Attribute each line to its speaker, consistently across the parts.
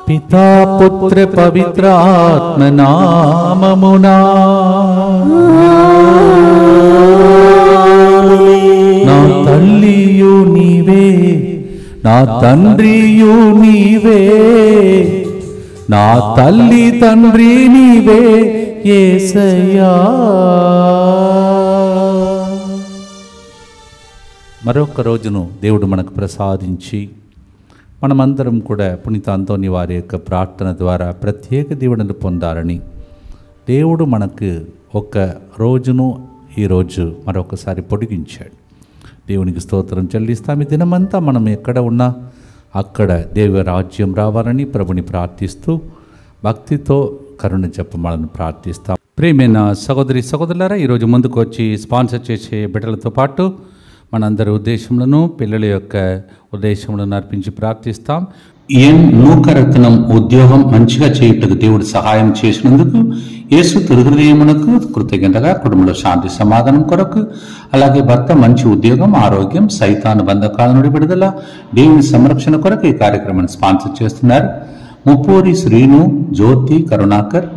Speaker 1: పితా పుత్ర పవిత్ర ఆత్మ నామమునా. నా తల్లియు నీవే, నా తండ్రియు నీవే, నా తల్లి తండ్రి నీవే యేసయ్యా. మరొక రోజును దేవుడు మనకు ప్రసాదించి మనమందరం కూడా పునీత అంతోని వారి యొక్క ప్రార్థన ద్వారా ప్రత్యేక దీవెనలు పొందాలని దేవుడు మనకు ఒక రోజును ఈరోజు మరొకసారి పొడిగించాడు. దేవునికి స్తోత్రం చెల్లిస్తాం. ఈ దినమంతా మనం ఎక్కడ ఉన్నా అక్కడ దేవ రాజ్యం రావాలని ప్రభుని ప్రార్థిస్తూ భక్తితో కరుణ చెప్పమని ప్రార్థిస్తాం. ప్రియమైన సహోదరి సహోదరులారా, ఈరోజు ముందుకు వచ్చి స్పాన్సర్ చేసే బిడ్డలతో పాటు మనందరి ఉద్దేశములను పిల్లల యొక్క ఉద్దేశములను అర్పించి ప్రార్థిస్తాం. ఎన్ నూకరత్నం ఉద్యోగం మంచిగా చేయుటకు దేవుడు సహాయం చేసినందుకు యేసు తిరుహృదయమునకు కృతజ్ఞతగా కుటుంబంలో శాంతి సమాధానం కొరకు, అలాగే భర్త మంచి ఉద్యోగం, ఆరోగ్యం, సైతాను బంధకాల నుండి విడుదల, దేవుని సంరక్షణ కొరకు ఈ కార్యక్రమాన్ని స్పాన్సర్ చేస్తున్నారు. ముప్పూరి శ్రీను, జ్యోతి, కరుణాకర్,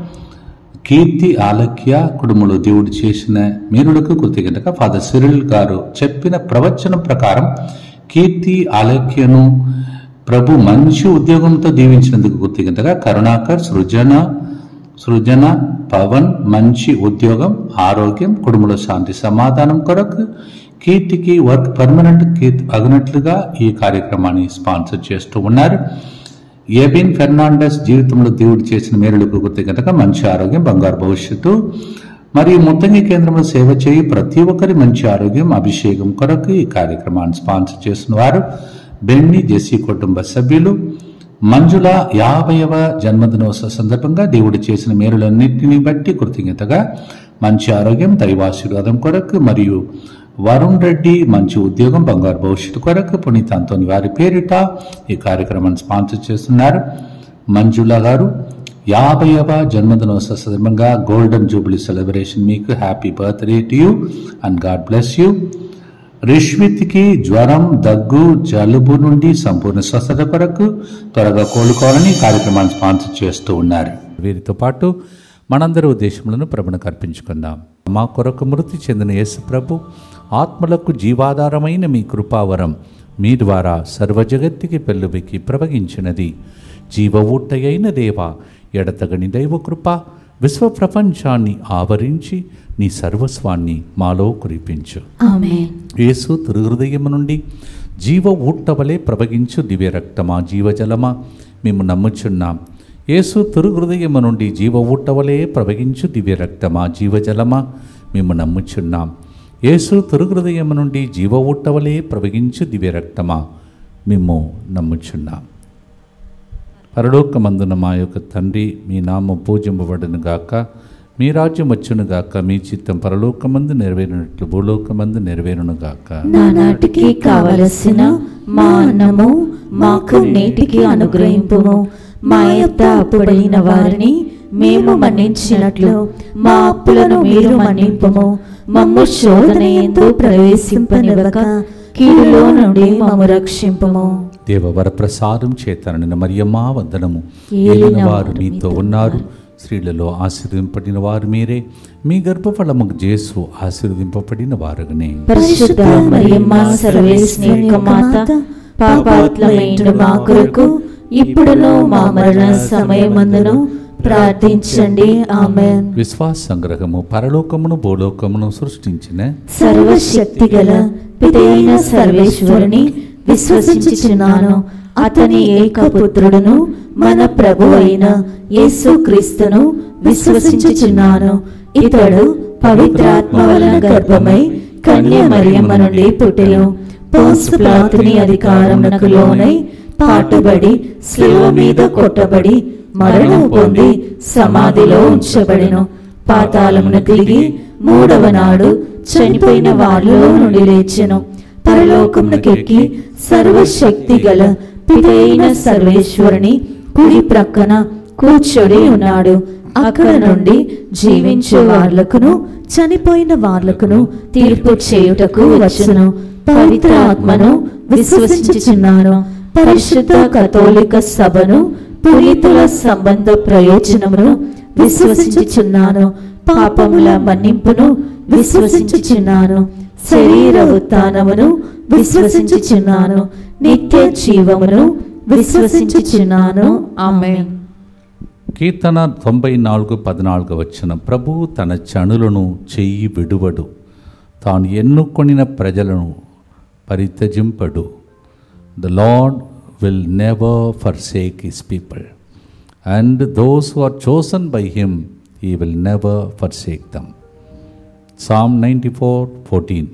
Speaker 1: కీర్తి, ఆలక్య కుటుంబంలో దేవుడు చేసిన మేలులకు కృతజ్ఞతగా ఫాదర్ సిరిల్ గారు చెప్పిన ప్రవచనం ప్రకారం కీర్తి, ఆలక్యను ప్రభు మంచి ఉద్యోగంతో దీవించినందుకు కృతజ్ఞతగా కరుణాకర్, సృజన, పవన్ మంచి ఉద్యోగం, ఆరోగ్యం, కుటుంబంలో శాంతి సమాధానం కొరకు, కీర్తికి వర్క్ పర్మనెంట్ అగినట్లుగా ఈ కార్యక్రమాన్ని స్పాన్సర్ చేస్తూ ఉన్నారు. ఎబిన్ ఫెర్నాండస్ జీవితంలో దేవుడు చేసిన మేలులకు కృతజ్ఞతగా మంచి ఆరోగ్యం, బంగారు భవిష్యత్తు మరియు ముత్తంగి కేంద్రంలో సేవ చేయి ప్రతి ఒక్కరి మంచి ఆరోగ్యం, అభిషేకం కొరకు ఈ కార్యక్రమాన్ని స్పాన్సర్ చేసిన వారు బెన్ని, జెస్సీ కుటుంబ సభ్యులు. మంజుల 50వ జన్మదినోత్సవ సందర్భంగా దేవుడు చేసిన మేలులన్నింటినీ బట్టి కృతజ్ఞతగా మంచి ఆరోగ్యం, దైవాశీర్వాదం కొరకు, మరియు వరుణ్ రెడ్డి మంచి ఉద్యోగం, బంగారు భవిష్యత్తు కొరకు పునీత అంతోని వారి పేరిట ఈ కార్యక్రమాన్ని స్పాన్సర్ చేస్తున్నారు. మంజుల గారు 50వ జన్మదినోత్సవ సందర్భంగా గోల్డెన్ జూబ్లీ సెలబ్రేషన్, మీకు happy birthday to you and God bless you. రిష్విత్కి జ్వరం, దగ్గు, జలుబు నుండి సంపూర్ణ స్వస్థత కొరకు త్వరగా కోలుకోవాలని కార్యక్రమాన్ని స్పాన్సర్ చేస్తూ ఉన్నారు. వీరితో పాటు మనందరి ఉద్దేశములను ప్రభునికి అర్పించుకుందాం. మా కొరకు మృతి చెందిన యేసు ప్రభు ఆత్మలకు జీవాధారమైన మీ కృపావరం మీ ద్వారా సర్వజగత్తుకి పెళ్ళుబెక్కి ప్రవగించినది. జీవ ఊటయైన దేవ, ఎడతగని దైవ కృప విశ్వ ప్రపంచాన్ని ఆవరించి నీ సర్వస్వాన్ని మాలో కురిపించు. ఆమేన్. యేసు తిరుహృదయము నుండి జీవ ఊట్టవలే ప్రవగించు దివ్య రక్తమా, జీవజలమా మేము నమ్ముచున్నాం. యేసు తిరుహృదయము నుండి జీవ ఊట్టవలే ప్రవగించు దివ్య రక్తమా, జీవజలమా మేము నమ్ముచున్నాం. యేసు తిరుహృదయము నుండి జీవ ఊట్టవలే ప్రవగించు దివ్య రక్తమా మేము నమ్ముచున్నాం. పరలోకమందున మా యొక్క తండ్రి, మీ నామం పూజింపబడును గాక, మీ రాజ్యం వచ్చును గాక, మీ చిత్తం పరలోకమందు నెరవేరినట్లు భూలోకమందు నెరవేరును గాక.
Speaker 2: నానాటికి కావలసిన మా అన్నము మాకు నేటికి అనుగ్రహింపుము. మా యొక్క అప్పుడైన వారిని మేము మన్నించినట్లు మా అప్పులను మీరు మన్నింపుము. మమ్ము శోధనయందు ప్రవేశింపనివ్వక కీడులో నుండి మమ్ము రక్షింపుము.
Speaker 1: దేవవర ప్రసాదం చేతనని మరియమ్మ వందనము. ఏలిన వారు మీతో ఉన్నారు, స్త్రీలలో ఆశీర్వదింపబడిన వారు మీరే, మీ గర్భఫలము యేసు ఆశీర్వదింపబడిన వారగనే.
Speaker 2: పరిశుద్ధ మరియమ్మ సర్వేశ్వరి యొక్క మాత, పాపాత్ములైన మా కొరకు ఇప్పుడును మా మరణ సమయమందును ప్రార్థించండి. ఆమేన్.
Speaker 1: విశ్వాస సంగ్రహము. పరలోకమును భూలోకమును సృష్టించిన
Speaker 2: సర్వశక్తి గల పితైన సర్వేశ్వరుని విశ్వసించుచున్నాను. అతని ఏకపుత్రుడును మన ప్రభు అయిన యేసుక్రీస్తును విశ్వసించుచున్నాను. ఇతడు పవిత్రాత్మ వలన గర్భమై కన్య మరియమ్మ నుండి పుట్టెను. పోన్సు పిలాతుని అధికారమునకు లోనై పాటుబడి శిలువ మీద కొట్టబడి మరణం పొంది సమాధిలో ఉంచబడెను. పాతాళమున తిరిగి మూడవ నాడు చనిపోయిన వారిలో నుండి లేచెను. పరలోకమునకెక్కి సర్వశక్తి గల పితైన సర్వేశ్వరుని కుడి ప్రక్కన కూర్చొని ఉన్నాడు. అక్కడ నుండి జీవించే వార్లకును చనిపోయిన వార్లకును తీర్పు చేయుటకు వచ్చును. పవిత్ర ఆత్మను విశ్వసించుచున్నాను. పరిశుద్ధ కథోలిక సభను, పునీతుల సంబంధ ప్రయోజనమును విశ్వసించుచున్నాను. పాపముల మన్నింపును విశ్వసించుచున్నాను. శరీర ఉత్థానమును విశ్వసించుచున్నాను. నిత్య జీవమును విశ్వసించుచున్నాను. ఆమేన్.
Speaker 1: కీర్తన 94:14 ప్రభువు తన చనులను చెయ్యి విడువడు, తాను ఎన్నుకొనిన ప్రజలను పరిత్యజింపడు. The Lord will never forsake his people, and those who are chosen by him, he will never forsake them. Psalm 94:14.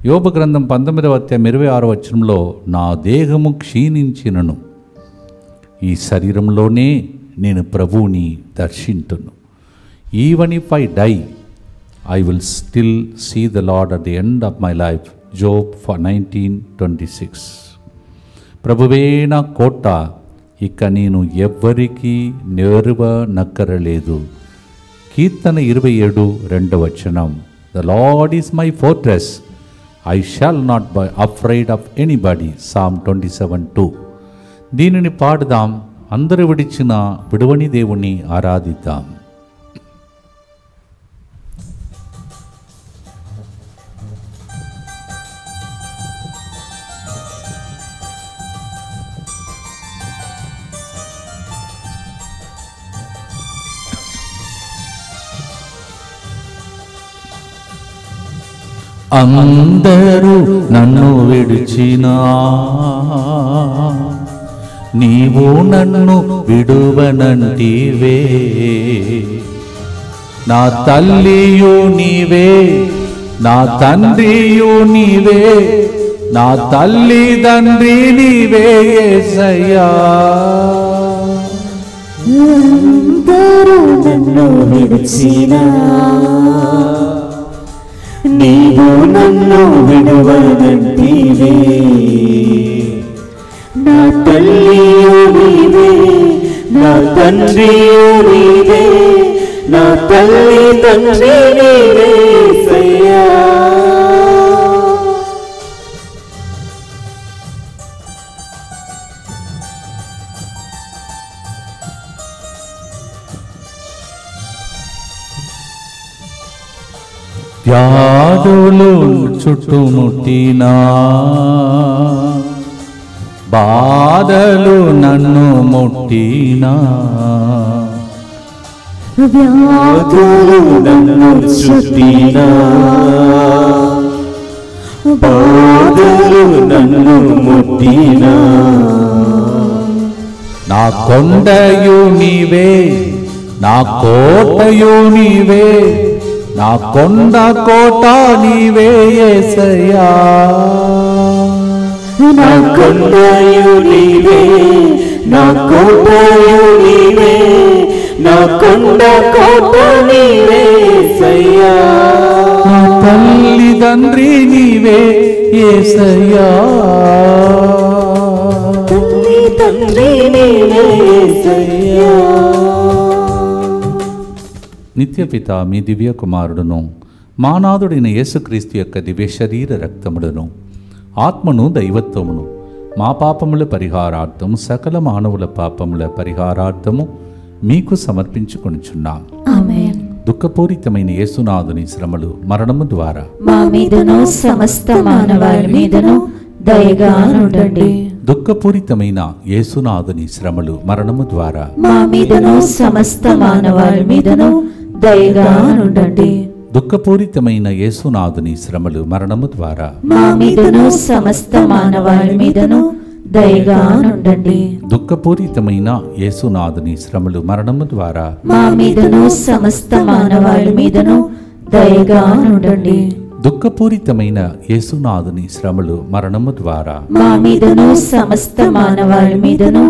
Speaker 1: యోబు గ్రంథం 19:26 నా దేహము క్షీణించినను, ఈ శరీరంలోనే నేను ప్రభువుని దర్శింతును. Even if I die, I will still see the Lord at the end of my life. Job 19:26. ప్రభువే నా కోట, ఇక నేను ఎవ్వరికీ నెరవనక్కరలేదు. కీర్తన 27:2. The Lord is my fortress, I shall not be afraid of anybody. Psalm 27:2. దీనిని పాడుదాం, అందరూ విడిచిన విడువని దేవుని ఆరాధిద్దాం. అందరూ నన్ను విడిచినా నీవు నన్ను విడువనంటివే. నా తల్లియు నీవే, నా తండ్రియు నీవే, నా తల్లిదండ్రి నీవే యేసయ్యా.
Speaker 2: అందరూ నన్ను విడిచినా నీవు నన్ను విడువనంటివే. నా తల్లియు నీవే, నా తండ్రియు నీవే, నా తల్లి తండ్రి నీవే యేసయ్యా.
Speaker 1: వ్యాధులు చుట్టుముట్టినా, బాధలు నన్ను ముట్టినా,
Speaker 2: వ్యాధులు నన్ను చుట్టినా, బాధలు నన్ను ముట్టినా,
Speaker 1: నా కొండయు నీవే, నా కోటయు నీవే, నా కొండ కోట నీవే యేసయ్యా.
Speaker 2: నా కొండయు నీవే, నా కోటయు నీవే, నా కొండ కోట నీవే యేసయ్యా.
Speaker 1: నా తల్లిదండ్రి నీవే యేసయ్యా.
Speaker 2: తల్లి తండ్రి నీవే యేసయ్యా.
Speaker 1: నిత్యపిత మీ దివ్య కుమారుడును మానాథుడైన యేసుక్రీస్తు యొక్క దివ్య శరీర రక్తములను, ఆత్మను, దైవత్వమును మా పాపముల పరిహారార్థము, సకల మానవుల పాపముల పరిహారార్థము మీకు సమర్పించుకొనుచున్నాం.
Speaker 2: ఆమేన్.
Speaker 1: దుఃఖపూరితమైన యేసునాథుని శ్రమలు, మరణము ద్వారా
Speaker 2: మా మీదను సమస్త మానవాళి మీదను దయగా నుండండి.
Speaker 1: దుఃఖపూరితమైన యేసునాథుని శ్రమలు, మరణము ద్వారా
Speaker 2: మా మీదను సమస్త మానవాళి మీదను దయగా నుండండి.
Speaker 1: దుఃఖపూరితమైన యేసునాథుని శ్రమలు, మరణము ద్వారా
Speaker 2: మా మీదను సమస్త మానవాళి మీదను దయగా నుండండి.
Speaker 1: దుఃఖపూరితమైన యేసునాథుని శ్రమలు, మరణము ద్వారా
Speaker 2: మా మీదను సమస్త మానవాళి మీదను దయగా నుండండి.
Speaker 1: దుఃఖపూరితమైన యేసునాథుని శ్రమలు, మరణము ద్వారా
Speaker 2: మా మీదను సమస్త మానవాళి మీదను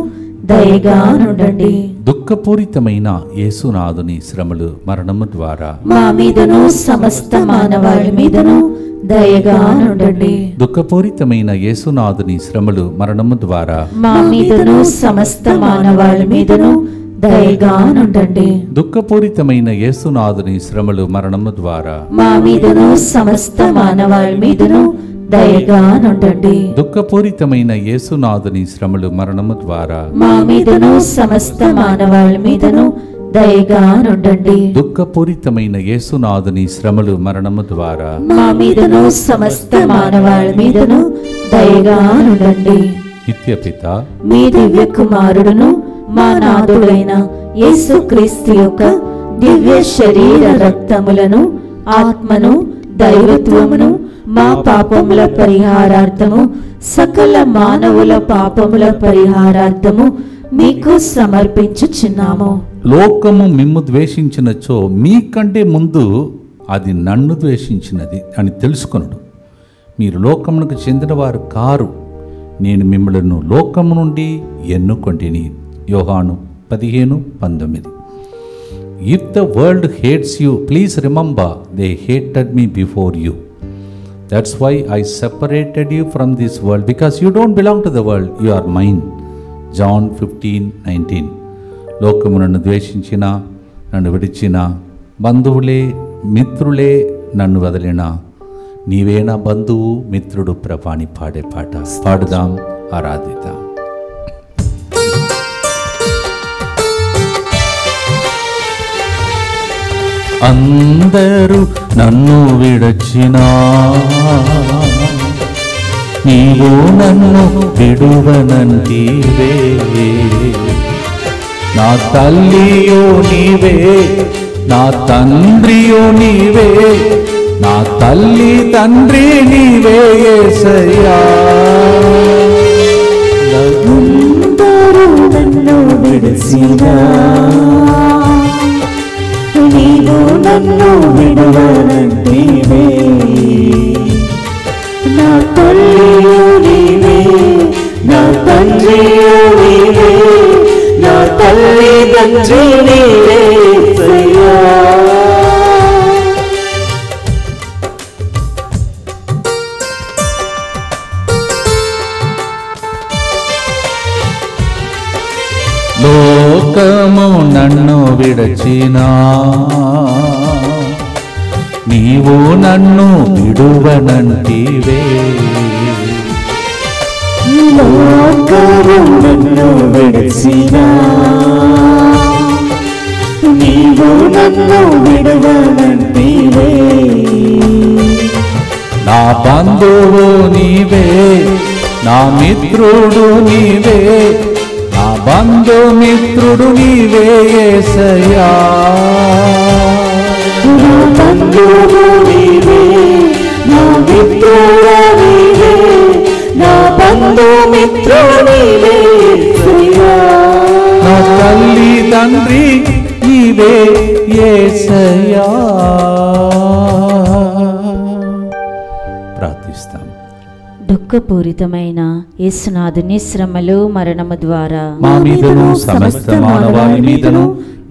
Speaker 2: దయగా నుండండి.
Speaker 1: దుఃఖపూరితమైన యేసునాథుని శ్రమలు, మరణము ద్వారా
Speaker 2: మా మీదను సమస్త మానవాళి మీదను దయగా నుండండి.
Speaker 1: దుఃఖపూరితమైన యేసునాథుని శ్రమలు, మరణము ద్వారా
Speaker 2: మా మీదను సమస్త మానవాళి మీదను దయగా నుండండి.
Speaker 1: దుఃఖపూరితమైన యేసునాథుని శ్రమలు, మరణము ద్వారా
Speaker 2: మా మీదను సమస్త మానవాళి మీదను దయగా నుండండి.
Speaker 1: దుఃఖపూరితమైన యేసునాథుని శ్రమలు మరణము ద్వారా
Speaker 2: మా మీదను సమస్త మానవాళి మీదను దయగా నుండండి.
Speaker 1: దుఃఖపూరితమైన యేసునాథుని శ్రమలు మరణము ద్వారా
Speaker 2: మా మీదను సమస్త మానవాళి మీదను దయగా నుండండి.
Speaker 1: నిత్యపిత
Speaker 2: మీ దివ్య కుమారుడును మా నాథుడైన యేసుక్రీస్తు యొక్క దివ్య శరీర రక్తములను ఆత్మను దైవత్వమును మా పాపముల పరిహారార్థము సకల మానవుల పాపముల పరిహారార్థము మీకు సమర్పించుచున్నాము.
Speaker 1: లోకము మిమ్ము ద్వేషించినచో మీకంటే ముందు అది నన్ను ద్వేషించినది అని తెలుసుకొనుడు. మీరు లోకమునకు చెందినవారు కారు, నేను మిమ్మలను లోకము నుండి ఎన్నుకొంటిని. యోహాను 15:19. If the world hates you, please remember they hated me before you. That's why I separated you from this world, because you don't belong to the world, you are mine. John 15:19. లోకము నన్ను ద్వేషించిన, నన్ను విడిచిన, బంధువులే మిత్రులే నన్ను వదిలిన, నీవే నా బంధువు మిత్రుడు ప్రభాని పాడే పాట పాడుదాం, ఆరాధిద్దాం. అందరూ నన్ను విడచినా నీవు నన్ను విడువనంటివే. నా తల్లియో నీవే, నా తండ్రియో నీవే, నా తల్లి తండ్రి నీవే యేసయ్యా.
Speaker 2: అందరూ నన్ను విడిచినా నీవు నన్ను విడువనంటివే. నా తల్లియు నీవే, నా తండ్రియు నీవే, నా తల్లి తండ్రి నీవే యేసయ్యా.
Speaker 1: లోకము నన్ను విడచినా నీవు నన్ను విడువనంటివే.
Speaker 2: లోకము నన్ను విడచినా నీవు నన్ను విడువనంటివే.
Speaker 1: నా బంధువు నీవే, నా మిత్రుడు నీవే, నా బంధుమిత్రుడు నీవే యేసయ్యా.
Speaker 2: నా బంధువు నీవే, నా మిత్రుడు నీవే, నా బంధుమిత్రుడు నీవే యేసయ్యా.
Speaker 1: నా తల్లి తండ్రి నీవే యేసయ్యా. ప్రార్థిస్తాం.
Speaker 2: దుఃఖపూరితమైన యేసునాథుని శ్రమలు మరణము ద్వారా
Speaker 1: మా మీదను సమస్త మానవాళి మీదను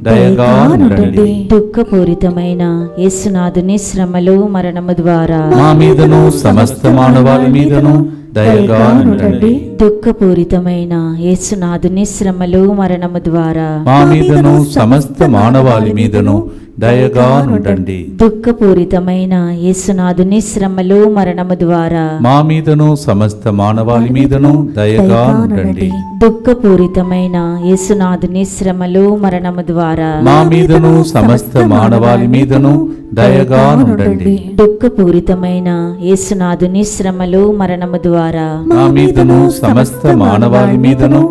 Speaker 1: దయగా నుండండి.
Speaker 2: దుఃఖపూరితమైన యేసునాథుని శ్రమలు మరణము ద్వారా
Speaker 1: మా మీదను సమస్త మానవాళి మీదను దయగా నుండండి.
Speaker 2: దుఃఖపూరితమైన యేసునాథుని శ్రమలు మరణము ద్వారా
Speaker 1: మా మీదను సమస్త మానవాళి మీదను దయగా నుండండి.
Speaker 2: దుఃఖపూరితమైన యేసునాథుని శ్రమలు మరణము ద్వారా
Speaker 1: మా మీదను సమస్త మానవాళి మీదను దయగా నుండండి.
Speaker 2: దుఃఖపూరితమైన యేసునాథుని శ్రమలు మరణము ద్వారా
Speaker 1: మా మీదను సమస్త మానవాళి మీదను దయగా నుండండి.
Speaker 2: దుఃఖపూరితమైన యేసునాథుని శ్రమలు మరణము ద్వారా
Speaker 1: మా మీదను సమస్త మానవాళి మీదను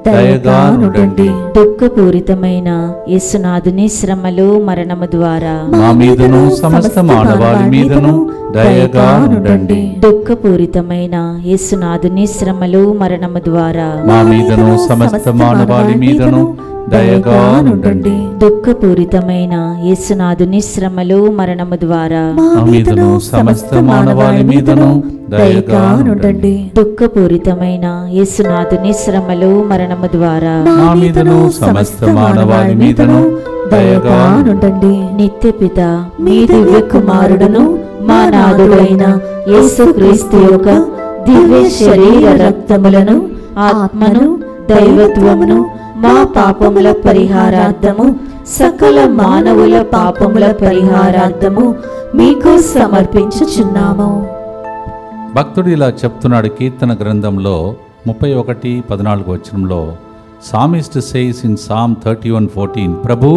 Speaker 1: దయగా నుండండి.
Speaker 2: దుఃఖపూరితమైన యేసునాథుని శ్రమలు మరణము ద్వారా
Speaker 1: మా మీదను సమస్త మానవాళి మీదను దయగా నుండండి.
Speaker 2: దుఃఖపూరితమైన యేసునాథుని శ్రమలు మరణము ద్వారా
Speaker 1: మా మీదను సమస్త మానవాళి మీదను దయగా నుండండి.
Speaker 2: దుఃఖపూరితమైన యేసునాథుని శ్రమలు మరణము ద్వారా
Speaker 1: మా మీదను సమస్త మానవాళి మీదను దయగా నుండండి.
Speaker 2: దుఃఖపూరితమైన యేసునాథుని శ్రమలు మరణము ద్వారా
Speaker 1: మా మీదను సమస్త మానవాళి మీదను దయగా నుండండి.
Speaker 2: నిత్యపిత మీ దివ్య కుమారుడును మా నాథుడైన యేసుక్రీస్తు యొక్క దివ్య శరీర రక్తములను ఆత్మను దైవత్వమును మా పాపముల పరిహారార్థము సకల మానవుల పాపముల పరిహారార్థము మీకు సమర్పించుచున్నాము.
Speaker 1: భక్తుడు ఇలా చెప్తున్నాడు కీర్తన గ్రంథంలో 31:14 వచనంలో. సామిస్ట్ సేస్ ఇన్ సామ్ 31:14, ప్రభు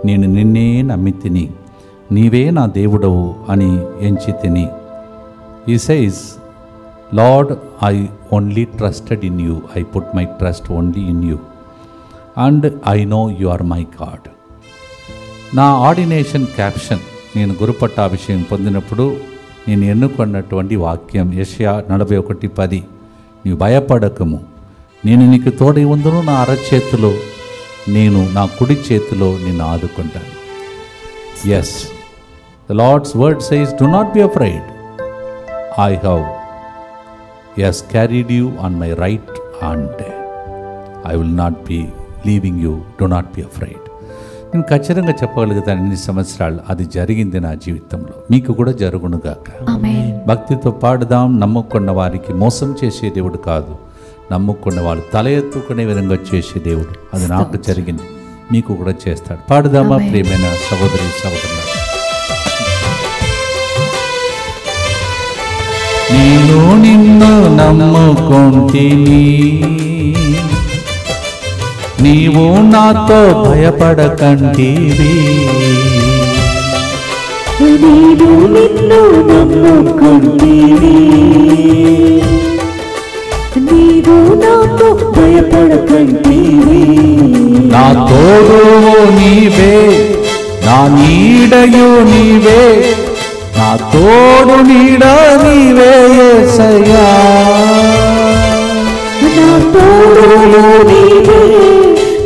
Speaker 1: నేను నిన్నే నమ్మి తిని, నీవే నా దేవుడవు అని ఎంచి తిని. He says, Lord, I only trusted in you. I put my trust only in you. And I know you are my God. నా ఆర్డినేషన్ క్యాప్షన్, నేను గురుపట్టాభిషేకం పొందినప్పుడు నేను ఎన్నుకున్నటువంటి వాక్యం యెషయా 41:10, నీవు భయపడకము, నేను నీకు తోడై ఉందును, నా అరచేతిలో నేను నా కుడి చేతిలో నిన్ను ఆదుకుంటాను. Yes, the lord's word says, do not be afraid, I have carried you on my right hand. I will not be leaving you. Do not be afraid. నేను ఖచ్చితంగా చెప్పగలుగుతాను, ఇన్ని సంవత్సరాలు అది జరిగింది నా జీవితంలో, మీకు కూడా జరుగునుగాక. భక్తితో పాడుదాం. నమ్ముకున్న వారికి మోసం చేసే దేవుడు కాదు, నమ్ముకున్న వాళ్ళు తల ఎత్తుకునే విధంగా చేసే దేవుడు. అది నాకు జరిగింది, మీకు కూడా చేస్తాడు. పాడుదామా ప్రియమైన సహోదరి సహోదరులు? నేను నిన్ను నమ్ముకుంటిని, నీవు నాతో భయపడకంటివి.
Speaker 2: నేను నిన్ను నమ్ముకుంటిని, నీవు నాతో భయపడకంటివి.
Speaker 1: నా తోడు నీవే, నా నీడయు నీవే, నా తోడు నీడ నీవే యేసయ్యా.
Speaker 2: నా తోడు నీవే,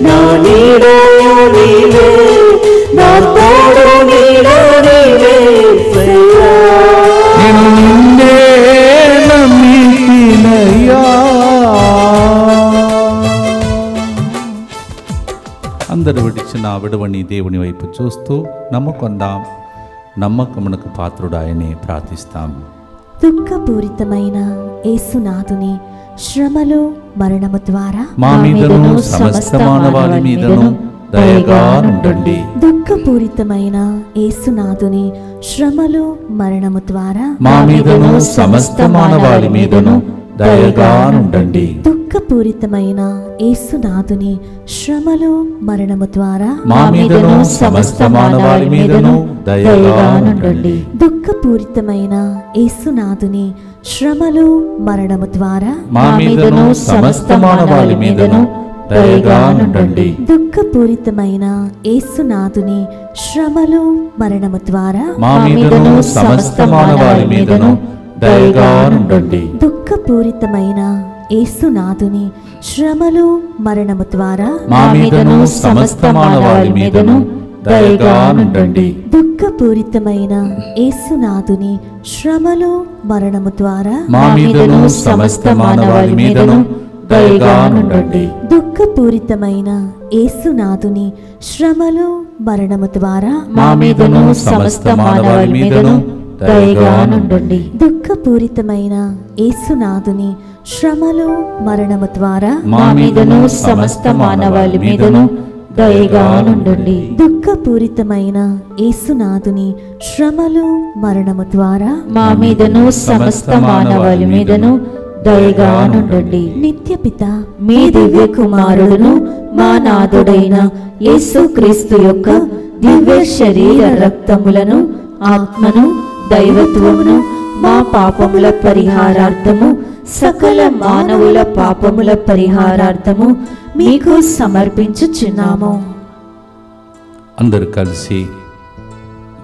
Speaker 2: నా నీడయు నీవే, నా తోడు నీడ నీవే యేసయ్యా.
Speaker 1: నేను నిన్నే నమ్మితినయ్యా. అందరు విడిచిన విడవని దేవుని వైపు చూస్తూ నమ్ముకుందాం. నమ్మకమునకు పాత్రుడు ఆయనే. ప్రార్థిస్తాం.
Speaker 2: దుఃఖపూరితమైన యేసునాథుని శ్రమలు మరణము ద్వారా
Speaker 1: మా మీదను సమస్త మానవాళి మీదను దయగా ఉండండి.
Speaker 2: దుఃఖపూరితమైన యేసునాథుని శ్రమలు మరణము ద్వారా
Speaker 1: మా మీదను సమస్త మానవాళి మీదను దయగా ఉండండి.
Speaker 2: దుఃఖపూరితమైన యేసునాథుని శ్రమలు మరణము ద్వారా
Speaker 1: మా మీదను సమస్త మానవాళి మీదను దయగా ఉండండి.
Speaker 2: దుఃఖపూరితమైన యేసునాథుని శ్రమలు మరణము ద్వారా
Speaker 1: మా మీదను సమస్త మానవాళి మీదను దయగా ఉండండి.
Speaker 2: దుఃఖపూరితమైన యేసునాథుని శ్రమలు మరణము ద్వారా
Speaker 1: మా మీదను సమస్త మానవాళి మీదను దయగా ఉండండి.
Speaker 2: దుఃఖపూరితమైన యేసునాథుని శ్రమలు మరణము ద్వారా
Speaker 1: మా మీదను సమస్త మానవాళి మీదను దయగా ఉండండి.
Speaker 2: దుఃఖపూరితమైన యేసునాథుని శ్రమలు మరణము ద్వారా
Speaker 1: మా మీదను సమస్త మానవాళి మీదను దయగా ఉండండి.
Speaker 2: దుఃఖపూరితమైన యేసునాథుని శ్రమలు మరణము ద్వారా
Speaker 1: మా మీదను సమస్త మానవాళి మీదను దయగా ఉండండి.
Speaker 2: దుఃఖపూరితమైన యేసునాథుని శ్రమలు మరణము ద్వారా
Speaker 1: మా మీదను సమస్త మానవాళి మీదను దయగా ఉండండి.
Speaker 2: దుఃఖపూరితమైన యేసునాథుని శ్రమలు మరణము ద్వారా
Speaker 1: మా మీదను సమస్త మానవాళి మీదను దయగా ఉండండి.
Speaker 2: నిత్యపిత
Speaker 3: మీ దివ్య కుమారుడును మా నాథుడైన యేసుక్రీస్తు యొక్క దివ్య శరీర రక్తములను, ఆత్మను, దైవత్వమును మా పాపముల పరిహారార్థము, సకల మానవుల పాపముల పరిహారార్థము మీకు సమర్పించుచున్నాము.
Speaker 1: అందరూ కలిసి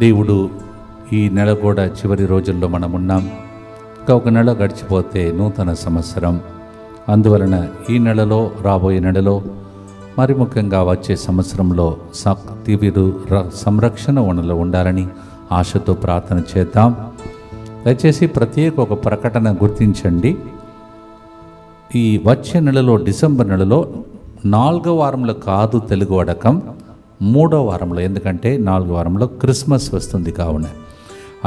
Speaker 1: దేవుడు ఈ నెల కూడా చివరి రోజుల్లో మనం ఉన్నాం. ఇంకా ఒక నెల గడిచిపోతే నూతన సంవత్సరం. అందువలన ఈ నెలలో, రాబోయే నెలలో, మరి ముఖ్యంగా వచ్చే సంవత్సరంలో తీవ్ర సంరక్షణ వనరులు ఉండాలని ఆశతో ప్రార్థన చేద్దాం. దయచేసి ప్రత్యేక ఒక ప్రకటన గుర్తించండి. ఈ వచ్చే నెలలో, డిసెంబర్ నెలలో 4వ వారంలో కాదు తెలుగు వడకం, 3వ వారంలో. ఎందుకంటే 4వ వారంలో క్రిస్మస్ వస్తుంది కావున.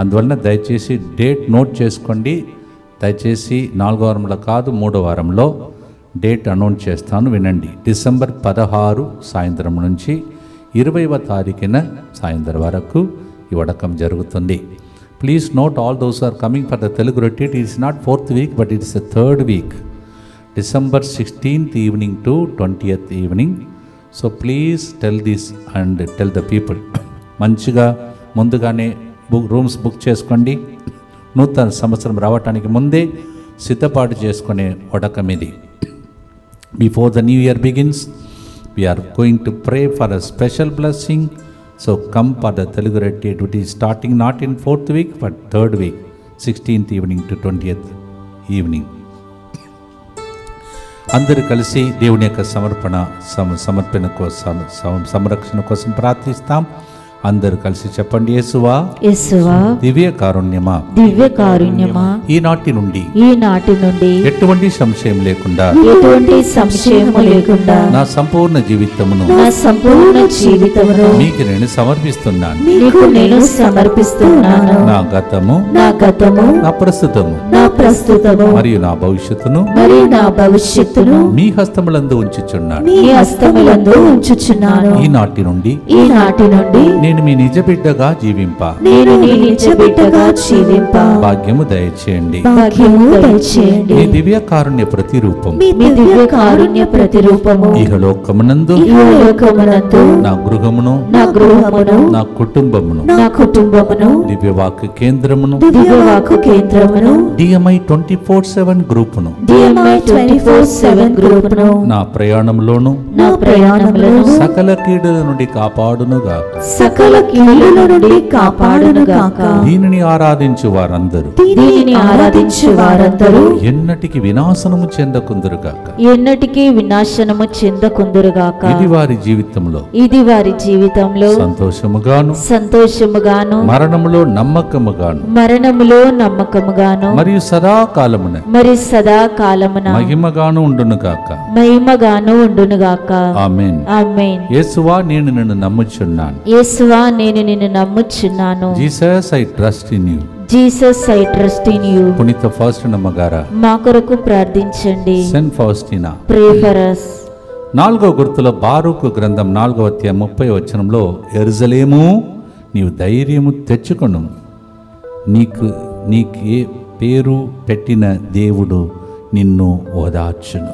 Speaker 1: అందువలన దయచేసి డేట్ నోట్ చేసుకోండి. దయచేసి 4వ వారంలో కాదు, 3వ వారంలో డేట్ అనౌన్స్ చేస్తాను, వినండి. డిసెంబర్ 16 సాయంత్రం నుంచి 20వ తారీఖున సాయంత్రం వరకు ఈ వడకం జరుగుతుంది. Please note all those who are coming for the Telugu retreat. It is not 4th week, but it is the 3rd week. December 16th evening to 20th evening. So please tell this and tell the people. మంచిగా ముందుగానే rooms book చేసుకోండి. నూతన సంవత్సరం రావటానికి ముందే సిద్ధపాటు చేసుకునే వడకం ఇది. Before the new year begins, we are going to pray for a special blessing. So come for the Telugu retreat, which is starting not in 4th week but 3rd week, 16th evening to 20th evening. అందరూ కలిసి దేవుని యొక్క సమర్పణ కోసం సంరక్షణ కోసం ప్రార్థిస్తాం. అందరూ కలిసి చెప్పండి. యేసువా,
Speaker 2: యేసువా,
Speaker 1: దివ్య కారుణ్యమా,
Speaker 2: దివ్య కారుణ్యమా,
Speaker 1: ఈనాటి నుండి
Speaker 2: ఎటువంటి
Speaker 1: సంశయం లేకుండా నా సంపూర్ణ జీవితమును మీకు నేను సమర్పిస్తున్నాను. నా గతము, నా ప్రస్తుతము మరియు నా భవిష్యత్తును మీ హస్తములందు ఉంచుచున్నాను. ఈనాటి నుండి నేను మీ నిజ బిడ్డగా జీవింప భాగ్యము దయచేయండి. మీ దివ్య కారుణ్య ప్రతిరూపము ఇహలోకమునందు నా గృహమును, నా కుటుంబమును, దివ్యవాక్య కేంద్రమును, DMI 24/7 గ్రూపును నా ప్రయాణంలోను సకల కీడుల నుండి కాపాడునుగాక. దీనిని ఆరాధించు వారందరూ ఎన్నటికి వినాశనము చెందకుందురుగాక. ఇది వారి జీవితంలో సంతోషముగాను మరణములో నమ్మకముగాను మరియు సదాకాలమున మహిమగాను ఉండునుగాక. ఆమేన్. యేసువా, నేను నిన్ను నమ్ముచున్నాను. Jesus, I trust in you. పునీత ఫౌస్టినా గారు
Speaker 2: మా కొరకు ప్రార్థించండి.
Speaker 1: Saint Faustina,
Speaker 2: pray for us.
Speaker 1: 4వ గుర్తులో బారూకు గ్రంథం 4వ అధ్యాయం 30వ వచనంలో, యెరూషలేము, నీవు ధైర్యము తెచ్చుకొను, నీకే పేరు పెట్టిన దేవుడు నిన్ను ఓదార్చును.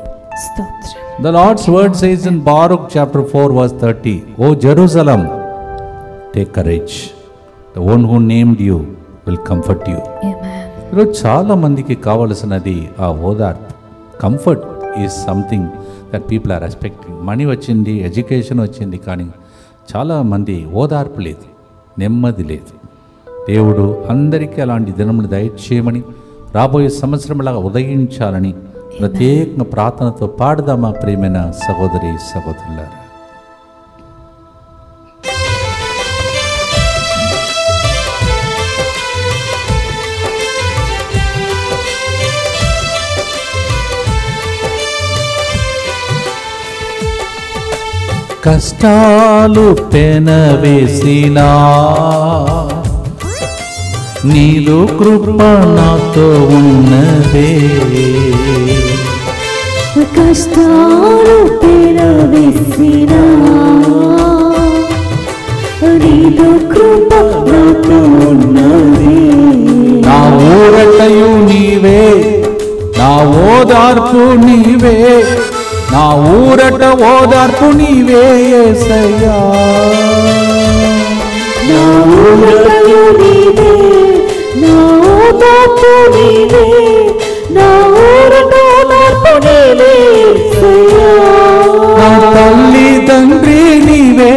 Speaker 1: The Lord's word says in Baruch chapter 4 verse 30, O Jerusalem, take courage. The one who named you will comfort you. ఈరోజు చాలా మందికి కావలసినది ఆ ఓదార్పు. Comfort is something that people are expecting. Money వచ్చింది, ఎడ్యుకేషన్ వచ్చింది, కానీ చాలామంది ఓదార్పు లేదు, నెమ్మది లేదు. దేవుడు అందరికీ అలాంటి దినములు దయచేయమని, రాబోయే సంవత్సరంలాగా ఉదయించాలని ప్రత్యేకంగా ప్రార్థనతో పాడుదామా ప్రియమైన సహోదరి సహోదరులారా. కష్టాలు పెనవేసినా నీలో కృప నాతో ఉన్నదే.
Speaker 3: కష్టాలు పెనవేసినా నీలో కృప నాతో ఉన్నదే.
Speaker 1: నా ఊరటయు నీవే, నా ఓదార్పు నీవే, నా ఊరట ఓదార్పు నీవే యేసయ్యా.
Speaker 3: నా ఊరటయు నీవే, నా ఓదార్పు నీవే, నా ఊరట ఓదార్పు నీవే యేసయ్యా.
Speaker 1: నా తల్లి తండ్రి నీవే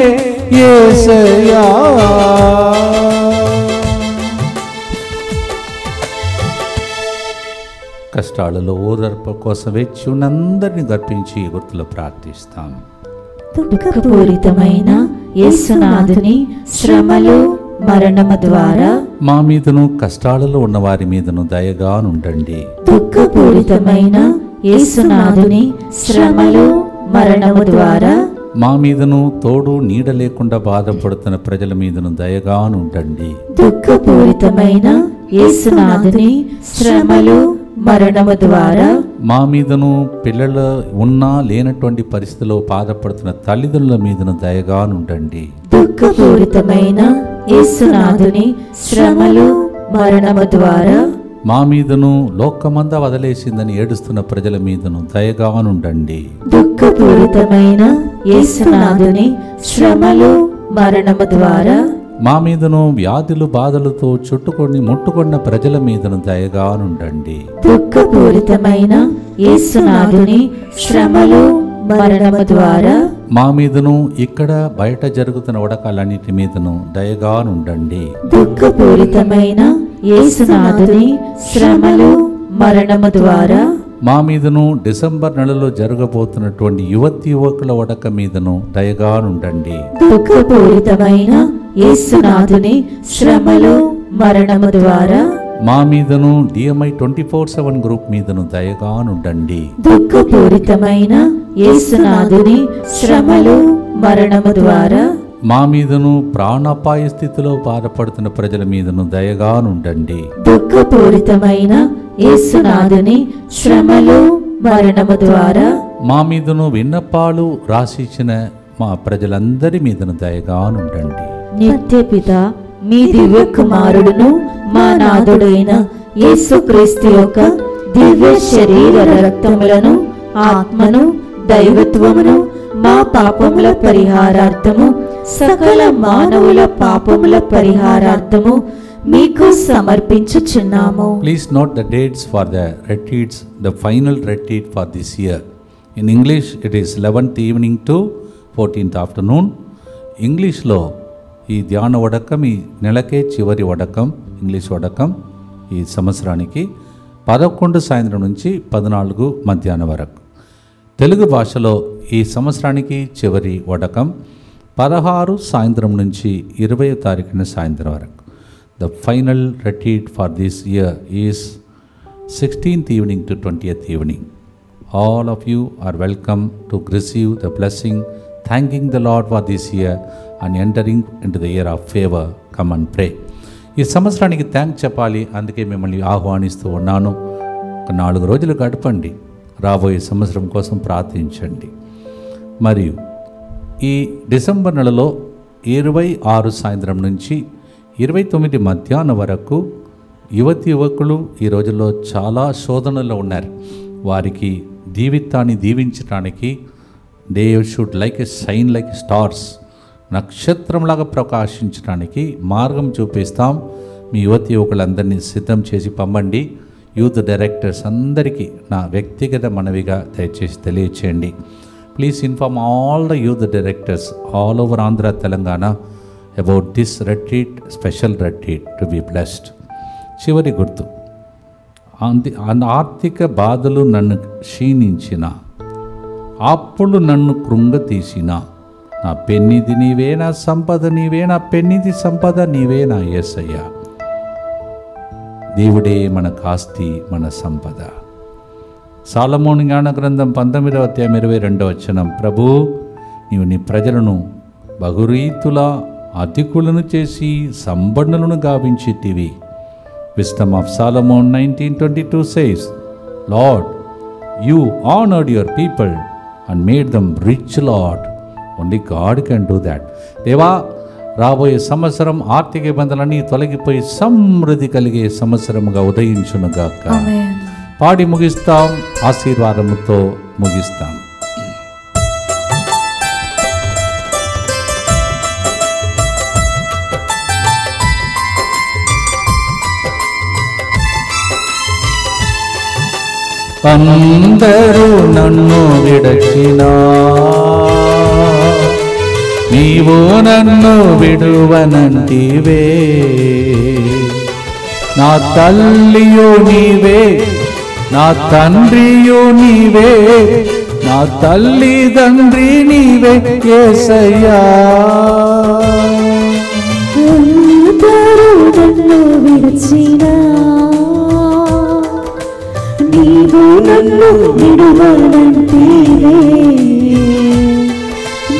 Speaker 1: యేసయ్యా. కష్టాలలో ఓదార్పు కోసం వేచి ఉన్నందరినీ గర్పించి గుర్తులో ప్రార్థిస్తాం.
Speaker 2: దుఃఖపూరితమైన యేసునాథుని శ్రమలు మరణము ద్వారా
Speaker 1: మా మీదను కష్టాలలో ఉన్న వారి మీదను దయగానుండండి.
Speaker 2: దుఃఖపూరితమైన యేసునాథుని శ్రమలు మరణము ద్వారా
Speaker 1: మా మీదను తోడు నీడ లేకుండా బాధపడుతున్న ప్రజల మీదను దయగానుండండి.
Speaker 2: దుఃఖపూరితమైన యేసునాథుని శ్రమలు మరణము ద్వారా
Speaker 1: మా మీదను పిల్లలు ఉన్నా లేనటువంటి పరిస్థితిలో బాధపడుతున్న తల్లిదండ్రుల మీదను దయగానుండండి.
Speaker 2: దుఃఖపూరితమైన యేసునాథుని శ్రమలు మరణము ద్వారా
Speaker 1: మా మీదను లోకమంతా వదిలేసిందని ఏడుస్తున్న ప్రజల మీదను దయగానుండండి.
Speaker 2: దుఃఖపూరితమైన యేసునాథుని శ్రమలు మరణము ద్వారా
Speaker 1: మా మీదను వ్యాధులు బాధలతో చుట్టుకొని ముట్టుకున్న ప్రజల మీదను దయగానుండండి.
Speaker 2: దుఃఖపూరితమైన యేసునాథుని శ్రమలు మరణము ద్వారా
Speaker 1: మా మీదను ఇక్కడ బయట జరుగుతున్న ఉడకాలన్నిటి మీదను దయగానుండండి.
Speaker 2: దుఃఖపూరితమైన యేసునాథుని శ్రమలు మరణము ద్వారా
Speaker 1: మా మీదను డిసెంబర్ నెలలో జరగబోతున్నటువంటి యువకుల ఉడక మీదను దయగానుండండి.
Speaker 2: దుఃఖపూరితమైన యేసునాథుని శ్రమలు మరణము ద్వారా
Speaker 1: మా మీదను DMI 24/7 గ్రూప్ మీదను దయగానుండండి.
Speaker 2: దుఃఖపూరితమైన యేసునాథుని శ్రమలు మరణము ద్వారా
Speaker 1: మా మీదను ప్రాణాపాయ స్థితిలో బాధపడుతున్న ప్రజల మీదను దయగానుండండి.
Speaker 2: దుఃఖపూరితమైన యేసునాథుని శ్రమలు మరణము ద్వారా
Speaker 1: మా మీదను విన్నపాలు రాసిచ్చిన మా ప్రజలందరి మీదను దయగానుండండి.
Speaker 2: నిత్యపిత మీ దివ్య కుమారుడును మా నాథుడైన యేసుక్రీస్తు యొక్క దివ్య శరీర రక్తములను ఆత్మను దైవత్వమును మా పాపముల పరిహారార్థము సకల మానవుల పాపముల పరిహారార్థము మీకు సమర్పించుచున్నాము.
Speaker 1: Please note the dates for the retreats, the final retreat for this year. In English it is 11th evening to 14th afternoon. ఇంగ్లీష్లో ఈ ధ్యాన వడకం ఈ నెలకే చివరి వడకం, ఇంగ్లీష్ వడకం ఈ సంవత్సరానికి 11 సాయంత్రం నుంచి 14 మధ్యాహ్నం వరకు. తెలుగు భాషలో ఈ సంవత్సరానికి చివరి వడకం 16 సాయంత్రం నుంచి 20 తారీఖున సాయంత్రం వరకు. The final retreat for this year is 16th evening to 20th evening. All of you are welcome to receive the blessing, thanking the Lord for this year and entering into the year of favor. Come and pray. ఈ సంవత్సరానికి thanks చెప్పాలి, అందుకే మిమ్మల్ని ఆహ్వానిస్తూ ఉన్నాను. ఒక 4 రోజులు గడపండి, రాబోయే సంవత్సరం కోసం ప్రార్థించండి. మరియు ఈ డిసెంబర్ నెలలో 26 సాయంత్రం నుంచి 29 మధ్యాహ్నం వరకు యువకులు ఈ రోజుల్లో చాలా శోధనలో ఉన్నారు. వారికి జీవితాన్ని దీవించడానికి they should like a shine like stars, నక్షత్రంలాగా ప్రకాశించడానికి మార్గం చూపిస్తాం. మీ యువకులందరినీ సిద్ధం చేసి పంపండి. యూత్ డైరెక్టర్స్ అందరికీ నా వ్యక్తిగత మనవిగా దయచేసి తెలియచేయండి. Please inform all the youth directors all over Andhra Telangana about this retreat, special retreat to be blessed. చివరి గుర్తు, ఆర్థిక బాధలు నన్ను క్షీణించిన, అప్పులు నన్ను కృంగతీసిన, నా పెన్నిది నీవే, నా సంపద నీవే, నా పెన్నిది సంపద నీవే నా యేసయ్యా. దేవుడే మన ఆస్తి, మన సంపద. సాలమోను జ్ఞాన గ్రంథం 19వ అధ్యాయం 22వ వచనం, ప్రభు నీవు నీ ప్రజలను బహురీతులా అధికులను చేసి సంపన్నులను గావించితివి. Wisdom of Solomon 19:22 says, Lord, you honored your people and made them rich, Lord. Only God can do that. దేవా, రాబోయే సంవత్సరం ఆర్థిక ఇబ్బందులన్నీ తొలగిపోయి సమృద్ధి కలిగే సంవత్సరముగా ఉదయించునుగాక. పాడి ముగిస్తాం, ఆశీర్వాదముతో ముగిస్తాం. అందరూ నన్ను విడచినా నీవు నన్ను విడువనంటివే, నా తల్లియు నీవే, నా తండ్రియు నీవే, నా తల్లిదండ్రి నీవే యేసయ్యా.
Speaker 3: అందరూ నన్ను విడచినా నీవు నన్ను విడువనంటివే,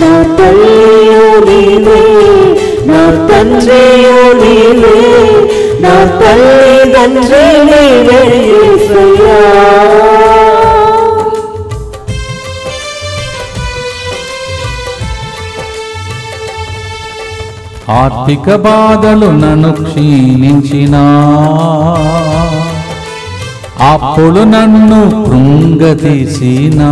Speaker 3: నా తల్లియు నీవే, నా తండ్రియు నీవే, నా తల్లిదండ్రి నీవే యేసయ్యా.
Speaker 1: ఆర్థిక బాధలు నన్ను క్షీణించినా, అప్పుడు నన్ను కృంగతీసినా,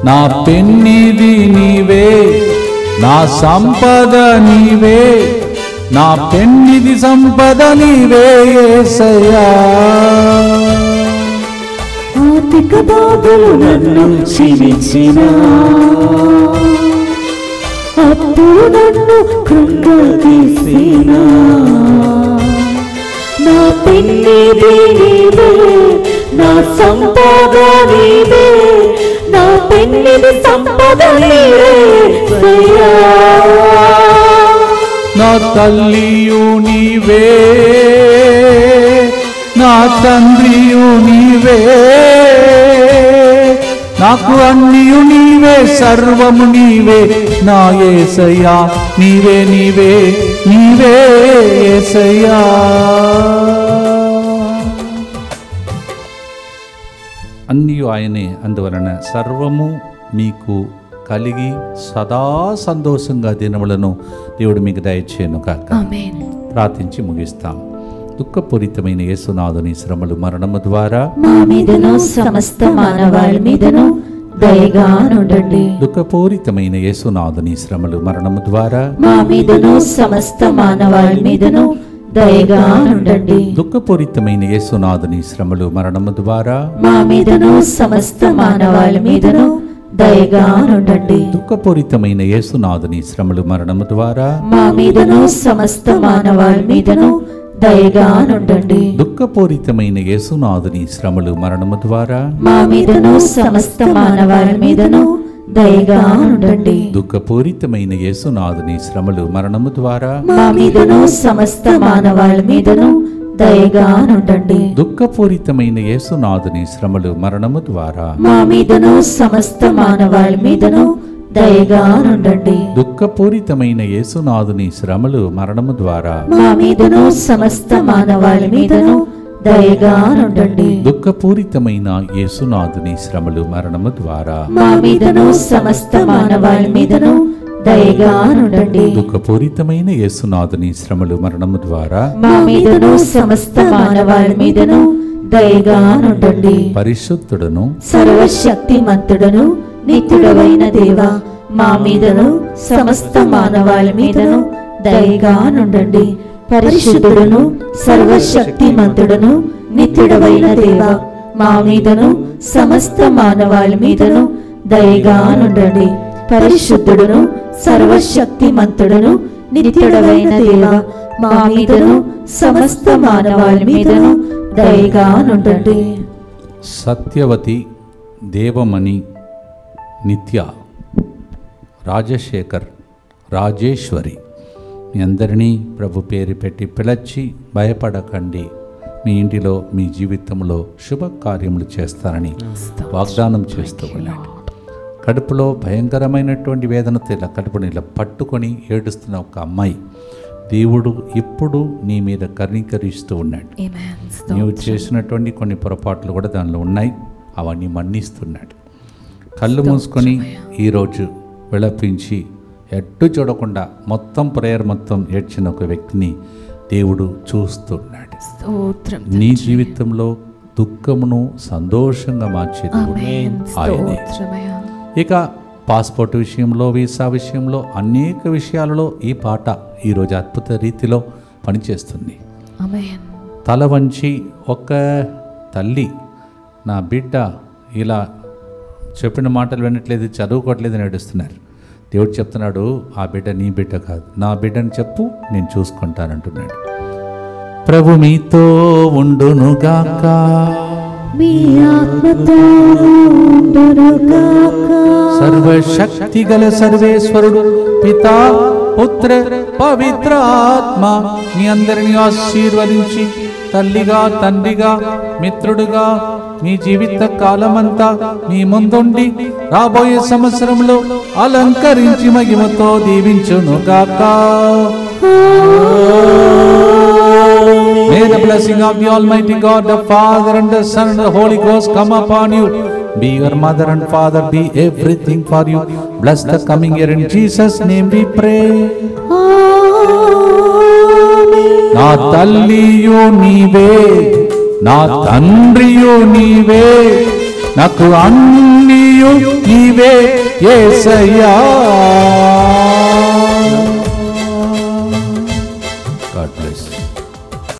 Speaker 1: నా పెన్నిది నీవే, నా సంపద నీవే, నా పెన్నిది సంపద నీవే యేసయ్యా.
Speaker 3: ఆర్థిక బాధలు నన్ను క్షీణించినా, అప్పుడు నన్ను కృంగతీసినా, నా పెన్నిది నీవే, నా సంపద నీవే, నా పెన్నిది సంపద నీవే యేసయ్యా.
Speaker 1: నా తల్లియు నీవే, నా తండ్రియు నీవే, నాకు అన్నియు నీవే, సర్వము నీవే నా యేసయ్యా. నీవే నీవే నీవే యేసయ్యా. అన్నియు ఆయనే, అందువలన సర్వము మీకు కలిగి సదా సంతోషంగా దినములను దేవుడు మీకు దయచేయను కాక.
Speaker 2: ఆమేన్.
Speaker 1: ప్రార్థించి ముగిస్తాం. దుఃఖపూరితమైన యేసునాథుని శ్రమలు మరణము ద్వారా
Speaker 2: మా మీదను సమస్త మానవాళి మీదను దయగా నుండండి.
Speaker 1: దుఃఖపూరితమైన యేసునాథుని శ్రమలు మరణము ద్వారా
Speaker 2: మా మీదను సమస్త మానవాళి మీదను దయగా నుండండి.
Speaker 1: దుఃఖపూరితమైన యేసునాథుని శ్రమలు మరణము ద్వారా
Speaker 2: మా మీదను సమస్త మానవాళి మీదను దయగా నుండండి.
Speaker 1: దుఃఖపూరితమైన యేసునాథుని శ్రమలు మరణము ద్వారా
Speaker 2: మా మీదను సమస్త మానవాళి మీదను దయగా నుండండి.
Speaker 1: దుఃఖపూరితమైన యేసునాథుని శ్రమలు మరణము ద్వారా
Speaker 2: మా మీదను సమస్త మానవాళి మీదను దయగా నుండండి.
Speaker 1: దుఃఖపూరితమైన యేసునాథుని శ్రమలు మరణము ద్వారా
Speaker 2: మా మీదను సమస్త మానవాళి మీదను దయగా నుండండి.
Speaker 1: దుఃఖపూరితమైన యేసునాథుని శ్రమలు మరణము ద్వారా
Speaker 2: మా మీదను సమస్త మానవాళి మీదను దయగా నుండండి.
Speaker 1: దుఃఖపూరితమైన యేసునాథుని శ్రమలు మరణము ద్వారా
Speaker 2: మా మీదను సమస్త మానవాళి మీదను దయగా నుండండి.
Speaker 1: దుఃఖపూరితమైన యేసునాథుని శ్రమలు మరణము ద్వారా
Speaker 2: మా మీదను సమస్త మానవాళి మీదను దయగా నుండండి.
Speaker 1: దుఃఖపూరితమైన యేసునాథుని శ్రమలు మరణము ద్వారా
Speaker 2: మా మీదను సమస్త మానవాళి మీదను దయగా నుండండి.
Speaker 1: పరిశుద్ధుడను
Speaker 2: సర్వశక్తిమంతుడను నిత్యుడవైన దేవా, మా మీదను సమస్త మానవాళి మీదను దయగా నుండండి. పరిశుద్ధుడును సర్వశక్తిమంతుడును నిత్యుడవైన దేవా, మా మీదను సమస్త మానవాళి మీదను దయగా నుండండి. పరిశుద్ధుడును సర్వశక్తిమంతుడును నిత్యుడవైన దేవా, మా మీదను సమస్త మానవాళి మీదను దయగా నుండండి.
Speaker 1: సత్యవతి, దేవమణి, నిత్య, రాజశేఖర్, రాజేశ్వరి, మీ అందరినీ ప్రభు పేరు పెట్టి పిలచి భయపడకండి, మీ ఇంటిలో మీ జీవితంలో శుభకార్యములు చేస్తారని వాగ్దానం చేస్తూ ఉన్నాడు. కడుపులో భయంకరమైనటువంటి వేదనతో ఇలా కడుపుని ఇలా పట్టుకొని ఏడుస్తున్న ఒక అమ్మాయి దేవుడు ఇప్పుడు నీ మీద కర్ణీకరిస్తూ ఉన్నాడు. నీవు చేసినటువంటి కొన్ని పొరపాట్లు కూడా దానిలో ఉన్నాయి, అవన్నీ మన్నిస్తున్నాడు. కళ్ళు మూసుకొని ఈరోజు విలపించి ఎట్టు చూడకుండా మొత్తం ప్రేయర్ మొత్తం ఏడ్చిన ఒక వ్యక్తిని దేవుడు చూస్తున్నాడు. నీ జీవితంలో దుఃఖమును సంతోషంగా మార్చే దేవుడు ఆయనే. ఇక పాస్పోర్ట్ విషయంలో, వీసా విషయంలో, అనేక విషయాలలో ఈ పాట ఈరోజు అద్భుత రీతిలో పనిచేస్తుంది. తల వంచి ఒక తల్లి నా బిడ్డ ఇలా చెప్పిన మాటలు వినట్లేదు, చదువుకోవట్లేదు అని ఏడుస్తున్నారు. దేవుడు చెప్తున్నాడు, ఆ బిడ్డ నీ బిడ్డ కాదు, నా బిడ్డని చెప్పు, నేను చూసుకుంటానంటున్నాడు. ప్రభు మీతో ఉండునుగాక,
Speaker 3: మీ ఆత్మతో ఉండునుగాక.
Speaker 1: సర్వశక్తి గల సర్వేశ్వరుడు పితా, పుత్ర, పవిత్ర ఆత్మ మీ అందరినీ ఆశీర్వదించి తల్లిగా, తండ్రిగా, మిత్రుడుగా మీ జీవిత కాలమంతా మీ ముందుండి రాబోయే సంవత్సరంలో అలంకరించి మహిమతో దీవించునుగాక. May the blessing of the Almighty God, the Father and the Son and the Holy Ghost come upon you be your mother and father, be everything for you. Bless the coming year in Jesus' name we pray. నా తల్లియు నీవే, నా తండ్రియు నీవే, నాకు అన్నియు నీవే యేసయ్యా.